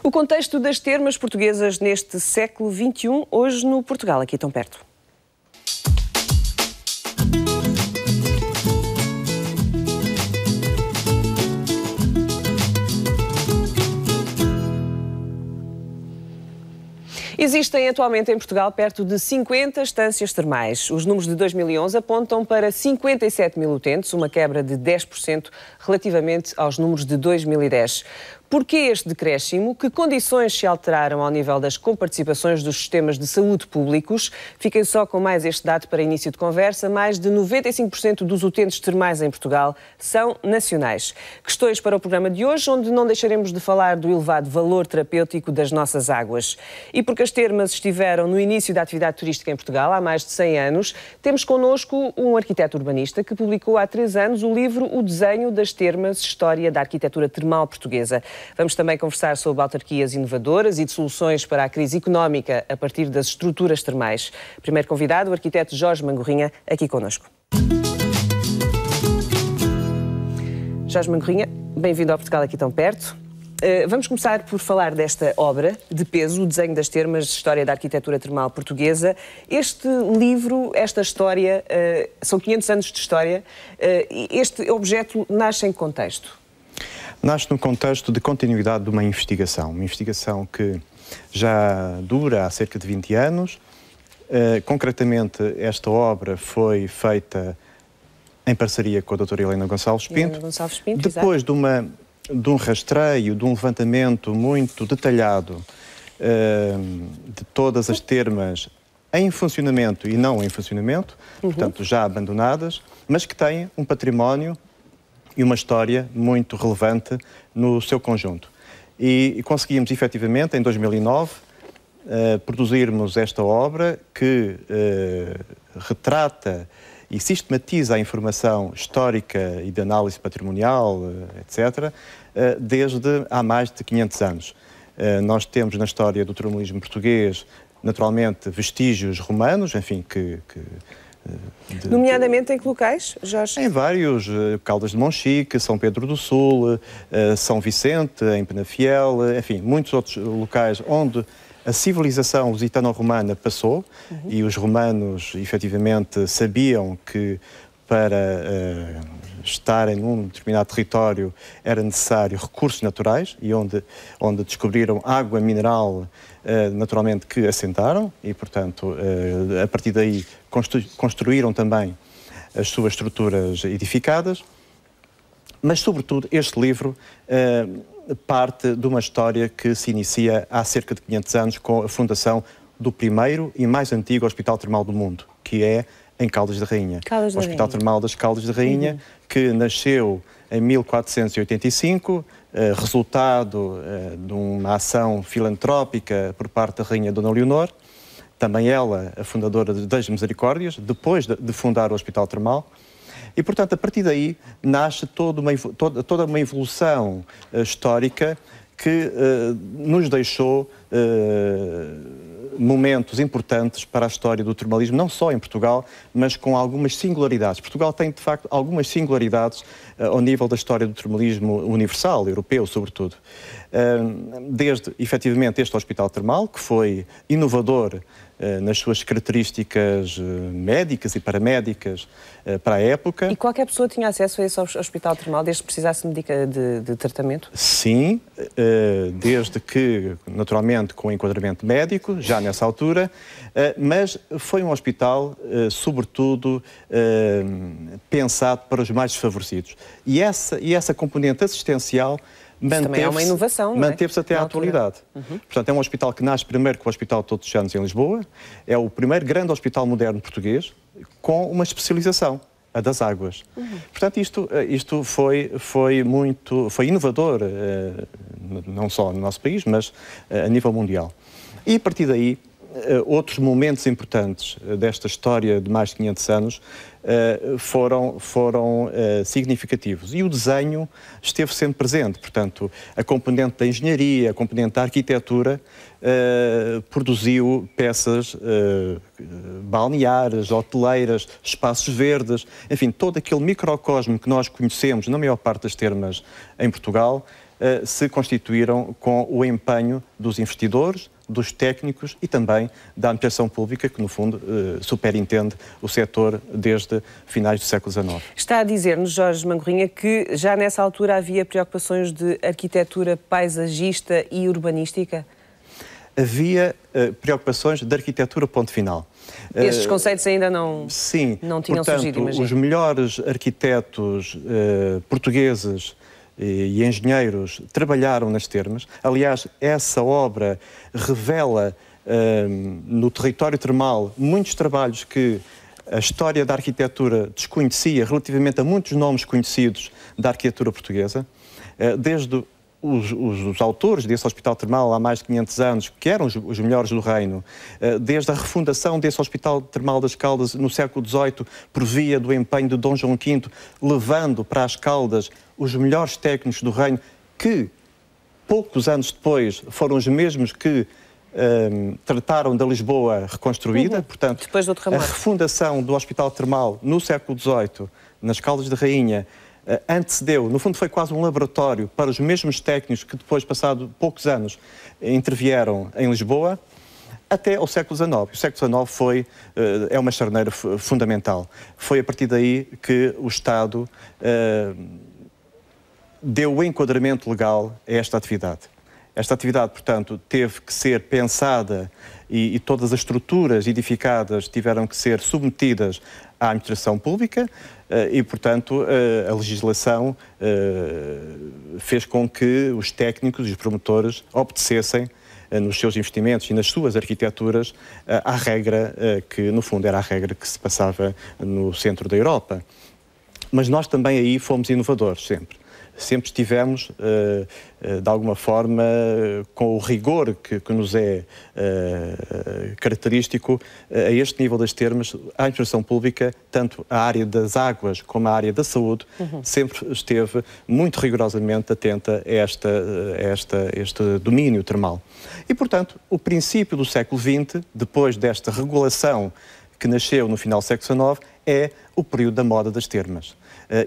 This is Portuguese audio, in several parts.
O contexto das termas portuguesas neste século XXI, hoje no Portugal, aqui tão perto. Existem atualmente em Portugal perto de 50 estâncias termais. Os números de 2011 apontam para 57 mil utentes, uma quebra de 10% relativamente aos números de 2010. Porquê este decréscimo? Que condições se alteraram ao nível das comparticipações dos sistemas de saúde públicos? Fiquem só com mais este dado para início de conversa. Mais de 95% dos utentes termais em Portugal são nacionais. Questões para o programa de hoje, onde não deixaremos de falar do elevado valor terapêutico das nossas águas. E porque as termas estiveram no início da atividade turística em Portugal, há mais de 100 anos, temos connosco um arquiteto urbanista que publicou há 3 anos o livro O Desenho das Termas, História da Arquitetura Termal Portuguesa. Vamos também conversar sobre autarquias inovadoras e de soluções para a crise económica a partir das estruturas termais. Primeiro convidado, o arquiteto Jorge Mangorrinha, aqui connosco. Jorge Mangorrinha, bem-vindo ao Portugal aqui tão perto. Vamos começar por falar desta obra de peso, O Desenho das Termas, História da Arquitetura Termal Portuguesa. Este livro, esta história, são 500 anos de história. Este objeto nasce em que contexto? Nasce no contexto de continuidade de uma investigação que já dura há cerca de 20 anos. Concretamente, esta obra foi feita em parceria com a doutora Helena Gonçalves Pinto. Depois de um rastreio, de um levantamento muito detalhado de todas as termas em funcionamento e não em funcionamento, portanto já abandonadas, mas que têm um património e uma história muito relevante no seu conjunto. E conseguimos, efetivamente, em 2009, produzirmos esta obra que retrata e sistematiza a informação histórica e de análise patrimonial, etc., desde há mais de 500 anos. Nós temos na história do termalismo português, naturalmente, vestígios romanos, enfim, nomeadamente em que locais, Jorge? Em vários, Caldas de Monchique, São Pedro do Sul, São Vicente, em Penafiel, enfim, muitos outros locais onde a civilização lusitano-romana passou e os romanos, efetivamente, sabiam que para estarem num determinado território era necessário recursos naturais e onde descobriram água mineral, naturalmente que assentaram e, portanto, a partir daí construíram também as suas estruturas edificadas. Mas, sobretudo, este livro parte de uma história que se inicia há cerca de 500 anos com a fundação do primeiro e mais antigo hospital termal do mundo, que é em Caldas da Rainha. O Hospital Termal das Caldas da Rainha, que nasceu em 1485, resultado de uma ação filantrópica por parte da Rainha Dona Leonor, também ela a fundadora das Misericórdias, depois de fundar o Hospital Termal. E, portanto, a partir daí nasce toda uma evolução histórica que nos deixou momentos importantes para a história do termalismo, não só em Portugal, mas com algumas singularidades. Portugal tem, de facto, algumas singularidades ao nível da história do termalismo universal, europeu, sobretudo. Desde, efetivamente, este hospital termal, que foi inovador nas suas características médicas e paramédicas para a época. E qualquer pessoa tinha acesso a esse hospital termal, desde que precisasse de tratamento? Sim, desde que, naturalmente, com enquadramento médico, já nessa altura, mas foi um hospital, sobretudo, pensado para os mais desfavorecidos. E essa componente assistencial manteve-se até à atualidade. Portanto, é um hospital que nasce primeiro com o Hospital Todos os Santos em Lisboa, é o primeiro grande hospital moderno português com uma especialização, a das águas. Portanto, isto foi inovador, não só no nosso país, mas a nível mundial. E a partir daí, outros momentos importantes desta história de mais de 500 anos foram significativos. E o desenho esteve sempre presente. Portanto, a componente da engenharia, a componente da arquitetura, produziu peças balneares, hoteleiras, espaços verdes, enfim, todo aquele microcosmo que nós conhecemos na maior parte das termas em Portugal, se constituíram com o empenho dos investidores, dos técnicos e também da administração pública, que no fundo superintende o setor desde finais do século XIX. Está a dizer-nos, Jorge Mangorrinha, que já nessa altura havia preocupações de arquitetura paisagista e urbanística? Havia preocupações de arquitetura, ponto final. Estes conceitos ainda não tinham surgido, imagino. Os melhores arquitetos portugueses e engenheiros trabalharam nas termas. Aliás, essa obra revela no território termal muitos trabalhos que a história da arquitetura desconhecia relativamente a muitos nomes conhecidos da arquitetura portuguesa, desde os autores desse hospital termal há mais de 500 anos, que eram os melhores do reino, desde a refundação desse hospital termal das Caldas no século XVIII, por via do empenho de Dom João V, levando para as Caldas os melhores técnicos do reino, que poucos anos depois foram os mesmos que trataram da Lisboa reconstruída. Portanto, depois do a refundação do hospital termal no século XVIII, nas Caldas da Rainha, antecedeu, no fundo foi quase um laboratório para os mesmos técnicos que depois, passado poucos anos, intervieram em Lisboa, até ao século XIX. O século XIX é uma charneira fundamental. Foi a partir daí que o Estado deu o enquadramento legal a esta atividade. Esta atividade, portanto, teve que ser pensada e todas as estruturas edificadas tiveram que ser submetidas à administração pública e, portanto, a legislação fez com que os técnicos e os promotores obedecessem nos seus investimentos e nas suas arquiteturas à regra que, no fundo, era a regra que se passava no centro da Europa. Mas nós também aí fomos inovadores, sempre. Sempre estivemos, de alguma forma, com o rigor que nos é característico a este nível das termas. A administração pública, tanto a área das águas como a área da saúde, sempre esteve muito rigorosamente atenta a este domínio termal. E, portanto, o princípio do século XX, depois desta regulação que nasceu no final do século XIX, é o período da moda das termas.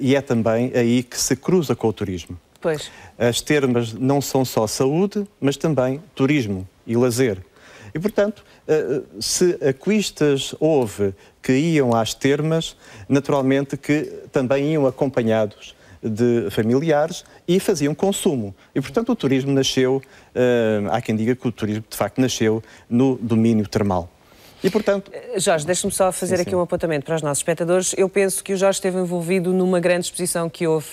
E é também aí que se cruza com o turismo. Pois. As termas não são só saúde, mas também turismo e lazer. E, portanto, se aquistas houve que iam às termas, naturalmente que também iam acompanhados de familiares e faziam consumo. E, portanto, o turismo nasceu, há quem diga que o turismo, de facto, nasceu no domínio termal. E, portanto... Jorge, deixe-me só fazer aqui um apontamento para os nossos espectadores. Eu penso que o Jorge esteve envolvido numa grande exposição que houve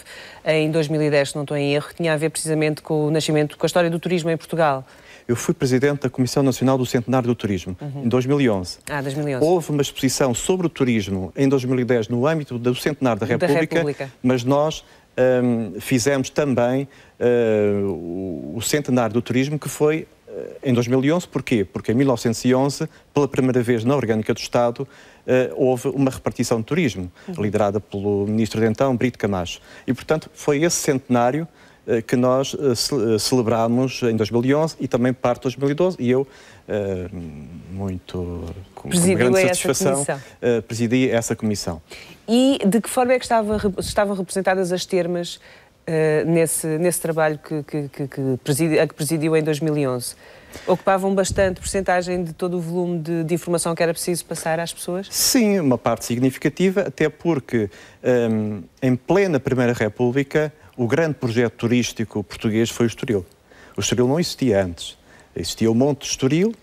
em 2010, se não estou em erro, que tinha a ver precisamente com o nascimento, com a história do turismo em Portugal. Eu fui presidente da Comissão Nacional do Centenário do Turismo, em 2011. 2011. Houve uma exposição sobre o turismo em 2010 no âmbito do Centenário da República. Mas nós fizemos também o Centenário do Turismo, que foi em 2011. Porquê? Porque em 1911, pela primeira vez na Orgânica do Estado, houve uma repartição de turismo, liderada pelo ministro de então, Brito Camacho. E, portanto, foi esse centenário que nós celebramos em 2011 e também parte de 2012, e eu, com grande satisfação, presidi essa comissão. E de que forma é que estavam representadas as termas nesse trabalho a que presidiu em 2011? Ocupavam bastante percentagem de todo o volume de informação que era preciso passar às pessoas? Sim, uma parte significativa, até porque em plena Primeira República o grande projeto turístico português foi o Estoril. O Estoril não existia antes. Existia o Monte de Estoril,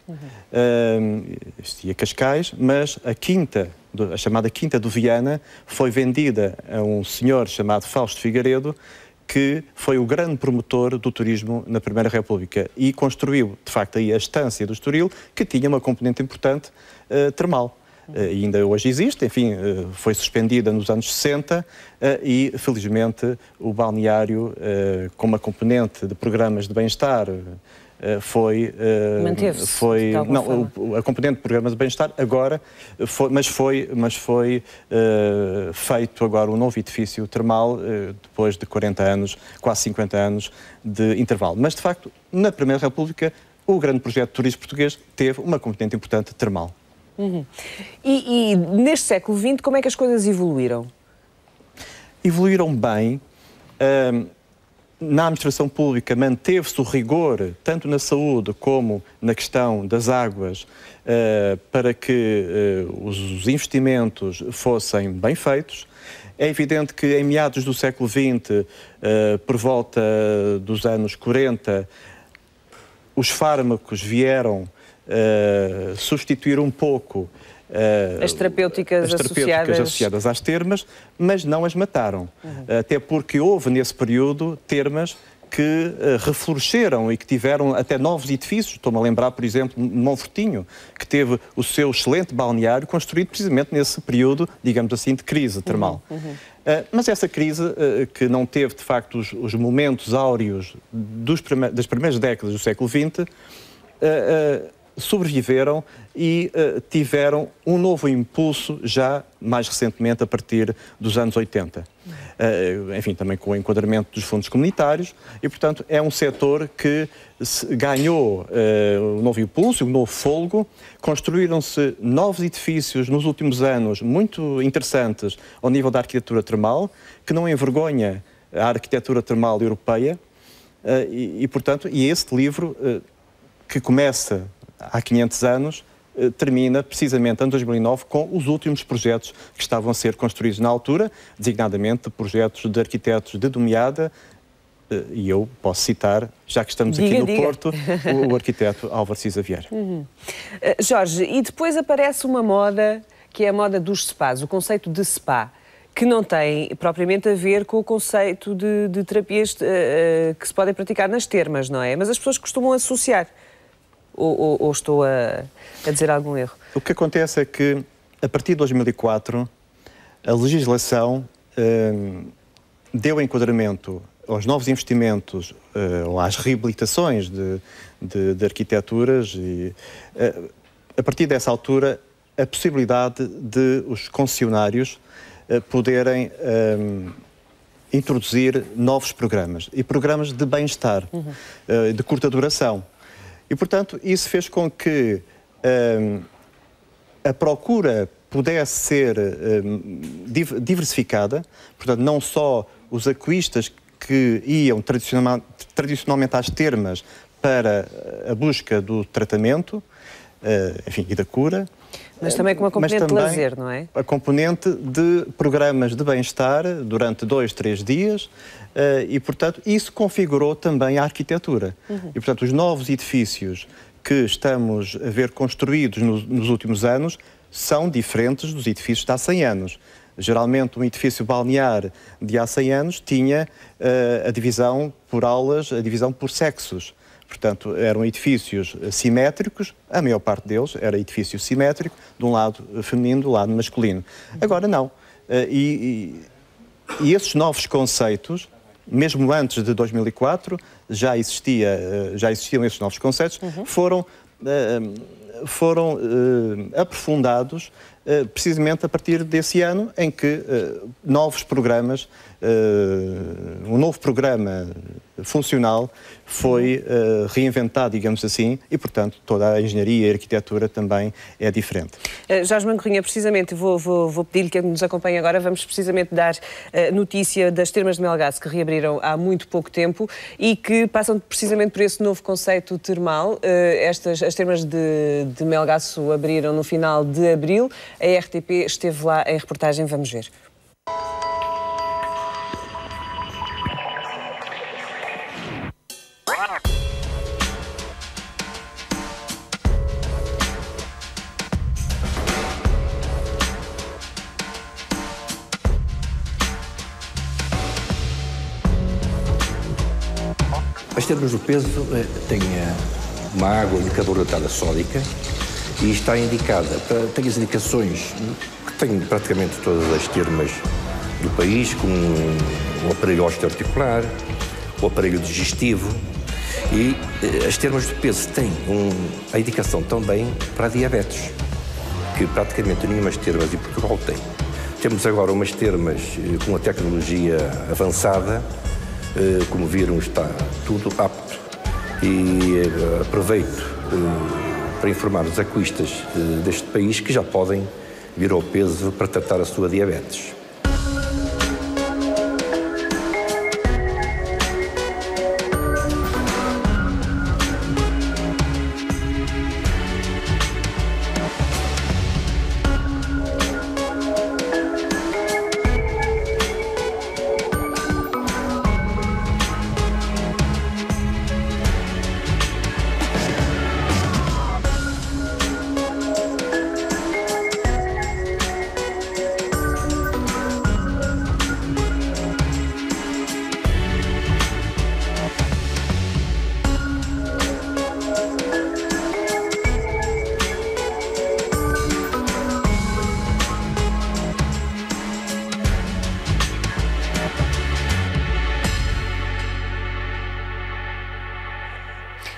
existia Cascais, mas a chamada Quinta do Viana foi vendida a um senhor chamado Fausto Figueiredo, que foi o grande promotor do turismo na Primeira República e construiu, de facto, aí a estância do Estoril, que tinha uma componente importante termal. E ainda hoje existe, enfim, foi suspendida nos anos 60 e, felizmente, o balneário, com uma componente de programas de bem-estar, manteve-se. A componente de programas de bem-estar agora mas foi feito agora um novo edifício termal depois de 40 anos, quase 50 anos de intervalo. Mas, de facto, na Primeira República, o grande projeto de turismo português teve uma componente importante termal. E neste século XX, como é que as coisas evoluíram? Evoluíram bem. na administração pública manteve-se o rigor, tanto na saúde como na questão das águas, para que os investimentos fossem bem feitos. É evidente que em meados do século XX, por volta dos anos 40, os fármacos vieram substituir um pouco as terapêuticas associadas às termas, mas não as mataram. Até porque houve, nesse período, termas que refloresceram e que tiveram até novos edifícios. Estou-me a lembrar, por exemplo, de Monfortinho, que teve o seu excelente balneário construído precisamente nesse período, digamos assim, de crise termal. Mas essa crise, que não teve, de facto, os momentos áureos das primeiras décadas do século XX, sobreviveram e tiveram um novo impulso já mais recentemente, a partir dos anos 80. Enfim, também com o enquadramento dos fundos comunitários e, portanto, é um setor que ganhou um novo impulso, um novo fôlego. Construíram-se novos edifícios nos últimos anos muito interessantes ao nível da arquitetura termal, que não envergonha a arquitetura termal europeia portanto, este livro, que começa há 500 anos, termina precisamente em 2009 com os últimos projetos que estavam a ser construídos na altura, designadamente projetos de arquitetos de nomeada, e eu posso citar, já que estamos aqui no Porto, o arquiteto Álvaro Cisa Vieira. Jorge, e depois aparece uma moda, que é a moda dos spas, o conceito de spa, que não tem propriamente a ver com o conceito de terapias que se podem praticar nas termas, não é? Mas as pessoas costumam associar. Ou estou a dizer algum erro? O que acontece é que, a partir de 2004, a legislação deu enquadramento aos novos investimentos, ou às reabilitações de arquiteturas e, a partir dessa altura, a possibilidade de os concessionários poderem introduzir novos programas, e programas de bem-estar, de curta duração. E, portanto, isso fez com que a procura pudesse ser diversificada, portanto, não só os aquistas que iam tradicionalmente às termas para a busca do tratamento, enfim, e da cura, mas também com uma componente de lazer, não é? A componente de programas de bem-estar durante 2, 3 dias e, portanto, isso configurou também a arquitetura. E, portanto, os novos edifícios que estamos a ver construídos nos últimos anos são diferentes dos edifícios de há 100 anos. Geralmente, um edifício balnear de há 100 anos tinha a divisão por aulas, a divisão por sexos. Portanto, eram edifícios simétricos, a maior parte deles era edifício simétrico, de um lado feminino, do lado masculino. Agora não. E esses novos conceitos, mesmo antes de 2004, já existiam esses novos conceitos, foram aprofundados precisamente a partir desse ano em que novos programas, um novo programa funcional foi reinventado, digamos assim, e, portanto, toda a engenharia e a arquitetura também é diferente. Jorge Mancorrinha, precisamente, vou pedir-lhe que nos acompanhe agora. Vamos precisamente dar notícia das termas de Melgaço, que reabriram há muito pouco tempo e que passam precisamente por esse novo conceito termal. As termas de Melgaço abriram no final de abril. A RTP esteve lá em reportagem. Vamos ver. As termas do Peso têm uma água indicadora de sódica e está indicada, tem as indicações que têm praticamente todas as termas do país, como o aparelho osteoarticular, o aparelho digestivo, e as termas do Peso têm a indicação também para a diabetes, que praticamente nenhumas termas em Portugal tem. Temos agora umas termas com uma tecnologia avançada. Como viram, está tudo apto, e aproveito para informar os aquistas deste país que já podem vir ao Peso para tratar a sua diabetes.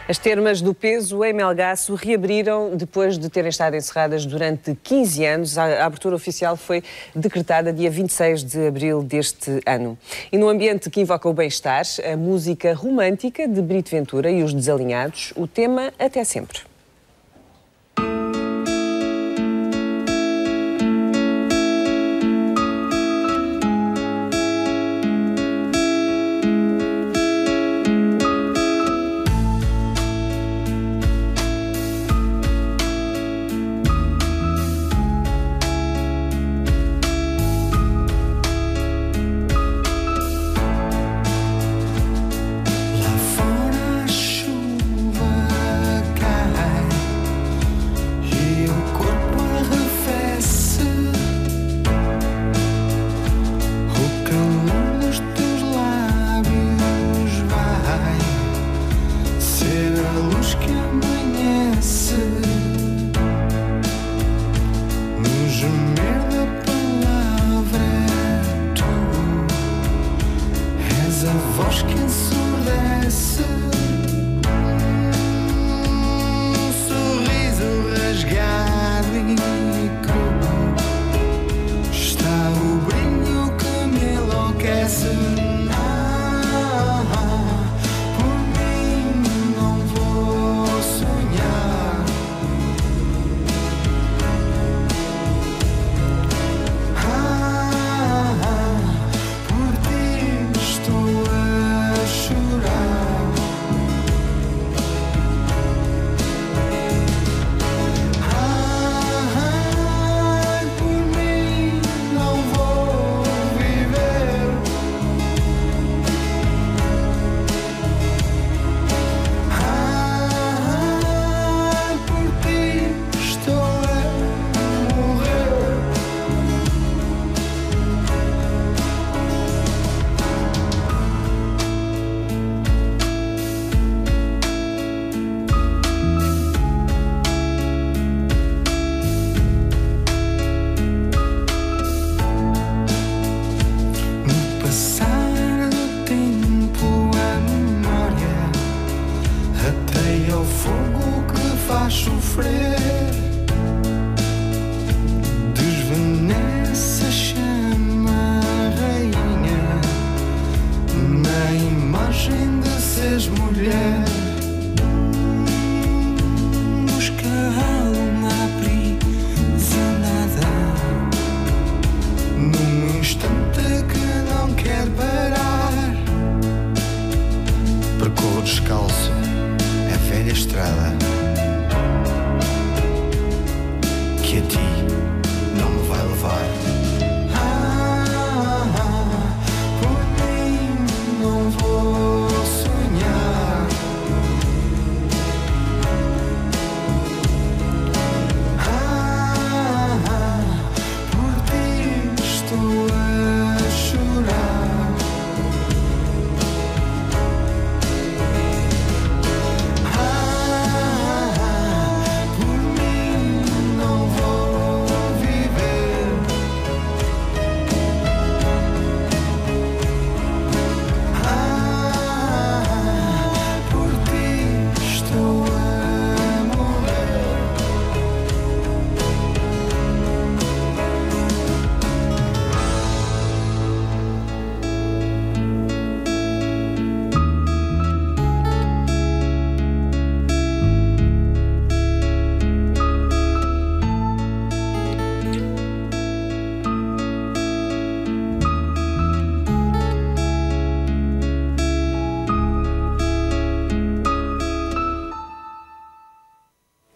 As termas do Peso em Melgaço reabriram depois de terem estado encerradas durante 15 anos. A abertura oficial foi decretada dia 26 de abril deste ano. E no ambiente que invoca o bem-estar, a música romântica de Brito Ventura e os Desalinhados, o tema Até Sempre.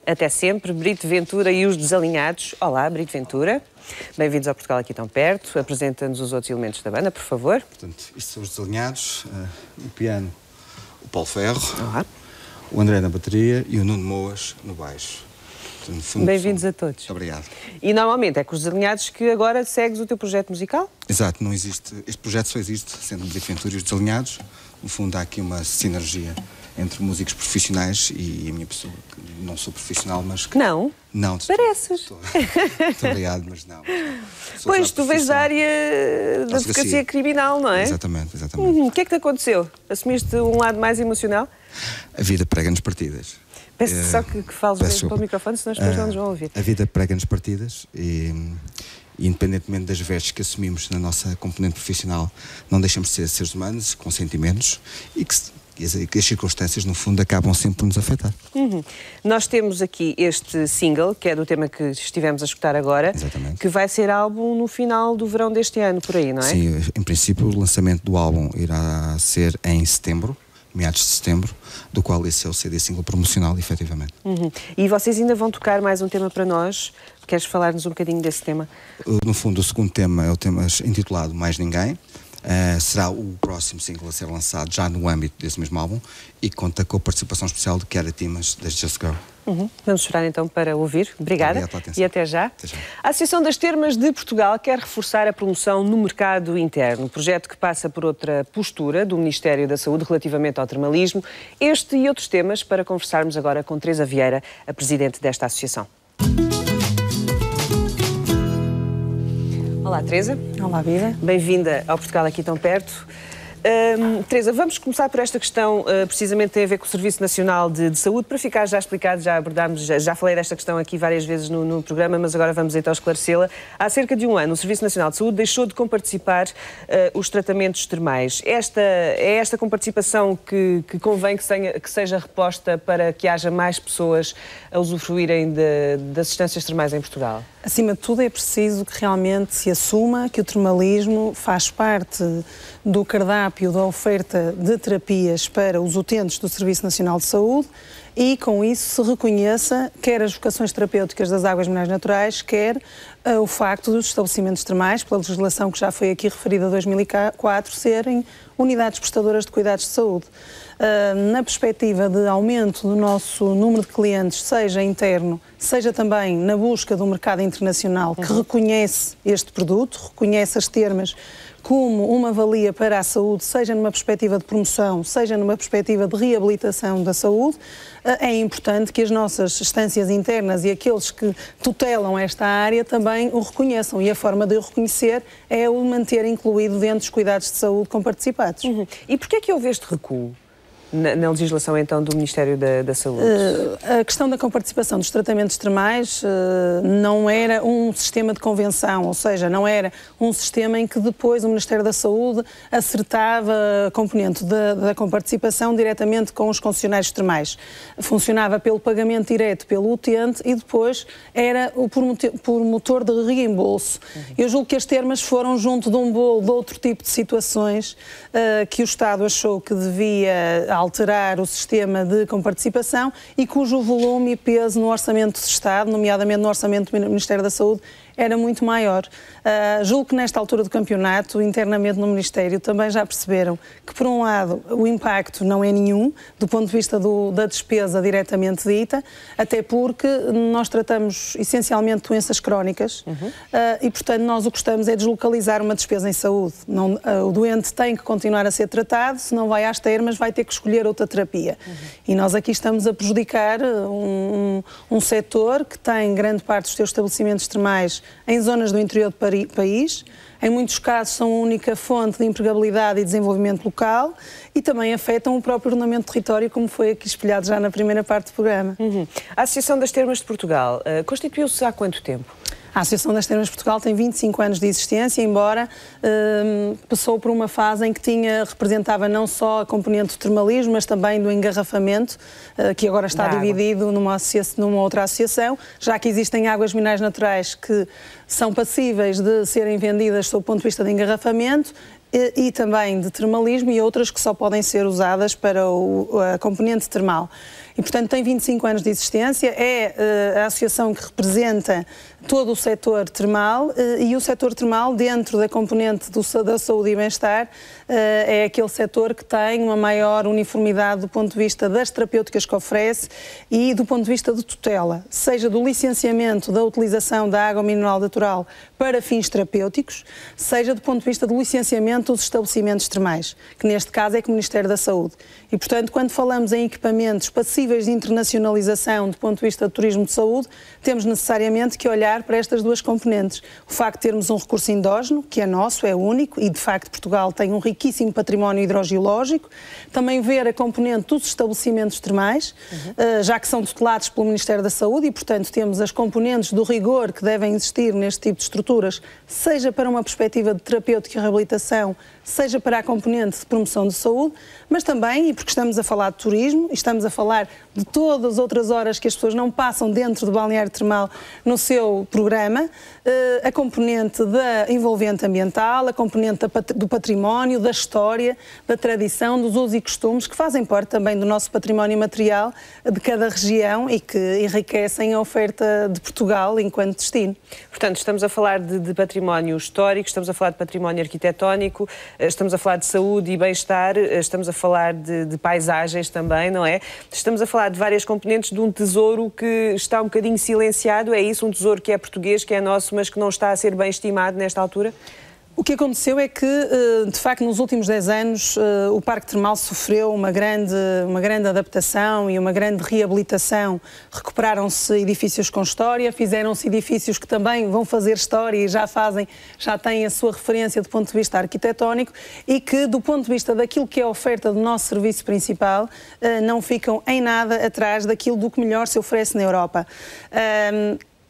Até Sempre, Brito Ventura e os Desalinhados. Olá, Brito Ventura. Bem-vindos ao Portugal Aqui Tão Perto. Apresenta-nos os outros elementos da banda, por favor. Portanto, isto são os Desalinhados, no piano o Paulo Ferro, Olá. O André na bateria e o Nuno Moas no baixo. Bem-vindos a todos. Muito obrigado. E normalmente é com os Desalinhados que agora segues o teu projeto musical? Exato, não existe, este projeto só existe sendo Brito Ventura e os Desalinhados. No fundo há aqui uma sinergia entre músicos profissionais e a minha pessoa, que não sou profissional, mas... Que... Não? Não. Pareces. Estou ligado, mas não. Pois, tu vens da área da advocacia criminal, não é? Exatamente. O que é que te aconteceu? Assumiste um lado mais emocional? A vida prega-nos partidas. Peço só que fales mesmo para o microfone, senão as pessoas não nos vão ouvir. A vida prega-nos partidas e independentemente das vestes que assumimos na nossa componente profissional, não deixamos de ser seres humanos com sentimentos e que as circunstâncias, no fundo, acabam sempre por nos afetar. Nós temos aqui este single, que é do tema que estivemos a escutar agora, Exatamente. Que vai ser álbum no final do verão deste ano, por aí, não é? Sim, em princípio o lançamento do álbum irá ser em setembro, meados de setembro, do qual esse é o CD single promocional, efetivamente. E vocês ainda vão tocar mais um tema para nós? Queres falar-nos um bocadinho desse tema? No fundo, o segundo tema é o tema intitulado Mais Ninguém. Será o próximo single a ser lançado já no âmbito desse mesmo álbum e conta com a participação especial de Chiara Timas, das Just Girl. Vamos esperar então para ouvir. Obrigada. Obrigado, e até já. A Associação das Termas de Portugal quer reforçar a promoção no mercado interno, projeto que passa por outra postura do Ministério da Saúde relativamente ao termalismo. Este e outros temas para conversarmos agora com Teresa Vieira, a presidente desta associação. Olá, Teresa. Olá, Vida. Bem-vinda ao Portugal Aqui Tão Perto. Teresa, vamos começar por esta questão, precisamente tem a ver com o Serviço Nacional de Saúde. Para ficar já explicado, já abordámos, já falei desta questão aqui várias vezes no programa, mas agora vamos então esclarecê-la. Há cerca de um ano, o Serviço Nacional de Saúde deixou de comparticipar os tratamentos termais. É esta comparticipação que convém que seja reposta para que haja mais pessoas a usufruírem das assistências termais em Portugal? Acima de tudo, é preciso que realmente se assuma que o termalismo faz parte do cardápio da oferta de terapias para os utentes do Serviço Nacional de Saúde e, com isso, se reconheça quer as vocações terapêuticas das águas minerais naturais, quer o facto dos estabelecimentos termais, pela legislação que já foi aqui referida a 2004, serem unidades prestadoras de cuidados de saúde. Na perspectiva de aumento do nosso número de clientes, seja interno, seja também na busca do mercado internacional que reconhece este produto, reconhece as termas como uma valia para a saúde, seja numa perspectiva de promoção, seja numa perspectiva de reabilitação da saúde, é importante que as nossas instâncias internas e aqueles que tutelam esta área também o reconheçam. E a forma de o reconhecer é o manter incluído dentro dos cuidados de saúde comparticipados. E porquê é que houve este recuo na legislação, então, do Ministério da Saúde? A questão da comparticipação dos tratamentos termais não era um sistema de convenção, ou seja, não era um sistema em que depois o Ministério da Saúde acertava a componente da comparticipação diretamente com os concessionários termais. Funcionava pelo pagamento direto pelo utente e depois era por motor de reembolso. Eu julgo que as termas foram junto de um bolo de outro tipo de situações que o Estado achou que devia alterar o sistema de comparticipação e cujo volume e peso no orçamento do Estado, nomeadamente no orçamento do Ministério da Saúde, era muito maior. Julgo que nesta altura do campeonato, internamente no Ministério, também já perceberam que, por um lado, o impacto não é nenhum, do ponto de vista da despesa diretamente dita, até porque nós tratamos essencialmente doenças crónicas e, portanto, nós o que estamos é deslocalizar uma despesa em saúde. O doente tem que continuar a ser tratado, se não vai às termas, vai ter que escolher outra terapia. E nós aqui estamos a prejudicar um setor que tem grande parte dos seus estabelecimentos termais em zonas do interior do país, em muitos casos são a única fonte de empregabilidade e desenvolvimento local e também afetam o próprio ordenamento do território, como foi aqui espelhado já na primeira parte do programa. A Associação das Termas de Portugal constituiu-se há quanto tempo? A Associação das Termas de Portugal tem 25 anos de existência, embora passou por uma fase em que representava não só a componente do termalismo, mas também do engarrafamento, que agora está dividido numa outra associação, já que existem águas minerais naturais que são passíveis de serem vendidas sob o ponto de vista de engarrafamento e também de termalismo e outras que só podem ser usadas para a componente termal. E, portanto, tem 25 anos de existência, é a associação que representa todo o setor termal, e o setor termal, dentro da componente da saúde e bem-estar, é aquele setor que tem uma maior uniformidade do ponto de vista das terapêuticas que oferece e do ponto de vista de tutela, seja do licenciamento da utilização da água mineral natural para fins terapêuticos, seja do ponto de vista do licenciamento dos estabelecimentos termais, que neste caso é com o Ministério da Saúde. E, portanto, quando falamos em equipamentos passíveis de internacionalização do ponto de vista do turismo de saúde, temos necessariamente que olhar para estas duas componentes. O facto de termos um recurso endógeno, que é nosso, é único, e de facto Portugal tem um riquíssimo património hidrogeológico, também ver a componente dos estabelecimentos termais, já que são tutelados pelo Ministério da Saúde e, portanto, temos as componentes do rigor que devem existir neste tipo de estruturas, seja para uma perspectiva de terapêutica e reabilitação, seja para a componente de promoção de saúde, mas também, e porque estamos a falar de turismo, e estamos a falar de todas as outras horas que as pessoas não passam dentro do balneário termal no seu programa, a componente da envolvente ambiental, a componente do património, da história, da tradição, dos usos e costumes, que fazem parte também do nosso património material de cada região e que enriquecem a oferta de Portugal enquanto destino. Portanto, estamos a falar de património histórico, estamos a falar de património arquitetónico, estamos a falar de saúde e bem-estar, estamos a falar de paisagens também, não é? Estamos a falar de várias componentes de um tesouro que está um bocadinho silenciado, é isso? Um tesouro que é português, que é nosso, mas que não está a ser bem estimado nesta altura? O que aconteceu é que, de facto, nos últimos 10 anos, o Parque Termal sofreu uma grande adaptação e uma grande reabilitação. Recuperaram-se edifícios com história, fizeram-se edifícios que também vão fazer história e já têm a sua referência do ponto de vista arquitetónico e que, do ponto de vista daquilo que é a oferta do nosso serviço principal, não ficam em nada atrás daquilo do que melhor se oferece na Europa.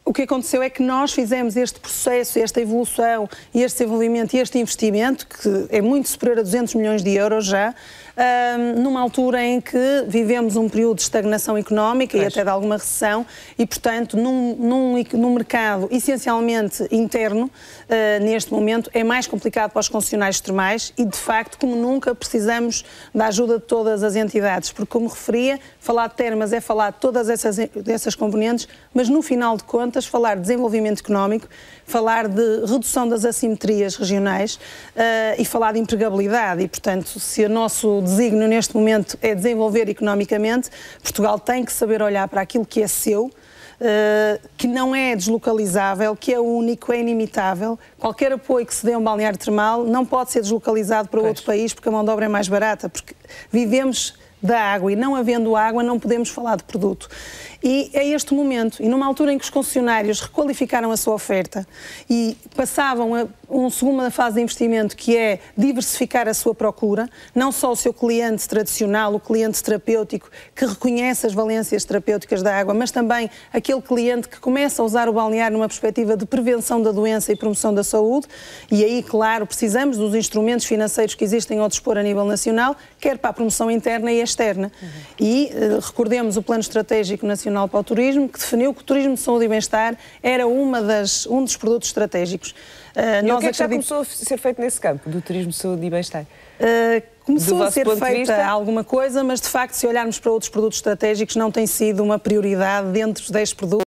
O que aconteceu é que nós fizemos este processo, esta evolução, este desenvolvimento e este investimento, que é muito superior a 200 milhões de euros já, numa altura em que vivemos um período de estagnação económica e até de alguma recessão e, portanto, num mercado essencialmente interno, neste momento, é mais complicado para os concessionários termais e, de facto, como nunca, precisamos da ajuda de todas as entidades, porque, como referia, falar de termas é falar de todas essas componentes, mas, no final de contas, falar de desenvolvimento económico, falar de redução das assimetrias regionais e falar de empregabilidade e, portanto, se o nosso desígnio neste momento é desenvolver economicamente, Portugal tem que saber olhar para aquilo que é seu, que não é deslocalizável, que é único, é inimitável. Qualquer apoio que se dê a um balneário termal não pode ser deslocalizado para outro país porque a mão de obra é mais barata, porque vivemos da água e não havendo água não podemos falar de produto. E é este momento, e numa altura em que os concessionários requalificaram a sua oferta e passavam a uma segunda fase de investimento que é diversificar a sua procura, não só o seu cliente tradicional, o cliente terapêutico que reconhece as valências terapêuticas da água, mas também aquele cliente que começa a usar o balneário numa perspectiva de prevenção da doença e promoção da saúde, e aí, claro, precisamos dos instrumentos financeiros que existem ao dispor a nível nacional, quer para a promoção interna e externa. E recordemos o Plano Estratégico Nacional para o Turismo, que definiu que o turismo de saúde e bem-estar era um dos produtos estratégicos. E o que é que já começou a ser feito nesse campo, do turismo de saúde e bem-estar? Começou a ser feita alguma coisa, mas de facto, se olharmos para outros produtos estratégicos, não tem sido uma prioridade dentro dos 10 produtos